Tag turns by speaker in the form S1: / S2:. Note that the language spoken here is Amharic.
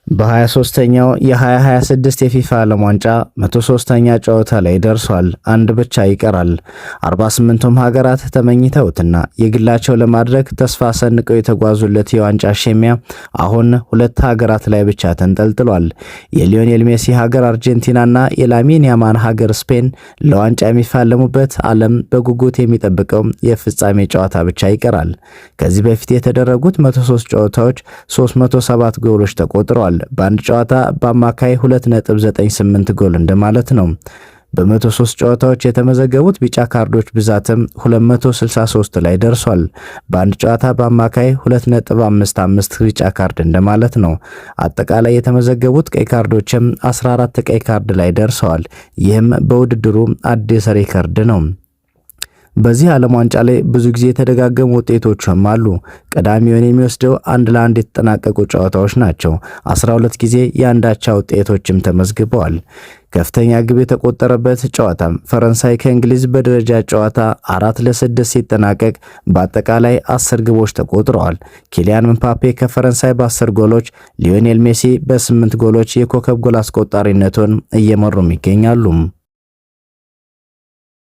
S1: በ23ኛው የ2026 የፊፋ ዓለም ዋንጫ 103ኛ ጨዋታ ላይ ደርሷል። አንድ ብቻ ይቀራል። 48ቱም ሀገራት ተመኝተውትና የግላቸው ለማድረግ ተስፋ ሰንቀው የተጓዙለት የዋንጫ ሸሚያ አሁን ሁለት ሀገራት ላይ ብቻ ተንጠልጥሏል። የሊዮኔል ሜሲ ሀገር አርጀንቲናና የላሚን ያማል ሀገር ስፔን ለዋንጫ የሚፋለሙበት ዓለም በጉጉት የሚጠብቀው የፍጻሜ ጨዋታ ብቻ ይቀራል። ከዚህ በፊት የተደረጉት 103 ጨዋታዎች 307 ጎሎች ተቆጥረዋል። በአንድ ጨዋታ በአማካይ 2.98 ጎል እንደማለት ነው። በ103 ጨዋታዎች የተመዘገቡት ቢጫ ካርዶች ብዛትም 263 ላይ ደርሷል። በአንድ ጨዋታ በአማካይ 2.55 ቢጫ ካርድ እንደማለት ነው። አጠቃላይ የተመዘገቡት ቀይ ካርዶችም 14 ቀይ ካርድ ላይ ደርሰዋል። ይህም በውድድሩ አዲስ ሪከርድ ነው። በዚህ ዓለም ዋንጫ ላይ ብዙ ጊዜ የተደጋገሙ ውጤቶችም አሉ። ቀዳሚውን የሚወስደው 1-1 የተጠናቀቁ ጨዋታዎች ናቸው። 12 ጊዜ የአንዳቻ ውጤቶችም ተመዝግበዋል። ከፍተኛ ግብ የተቆጠረበት ጨዋታም ፈረንሳይ ከእንግሊዝ በደረጃ ጨዋታ 4-6 ሲጠናቀቅ በአጠቃላይ 10 ግቦች ተቆጥረዋል። ኪሊያን ምባፔ ከፈረንሳይ በ10 ጎሎች፣ ሊዮኔል ሜሲ በ8 ጎሎች የኮከብ ጎል አስቆጣሪነቱን እየመሩም ይገኛሉ።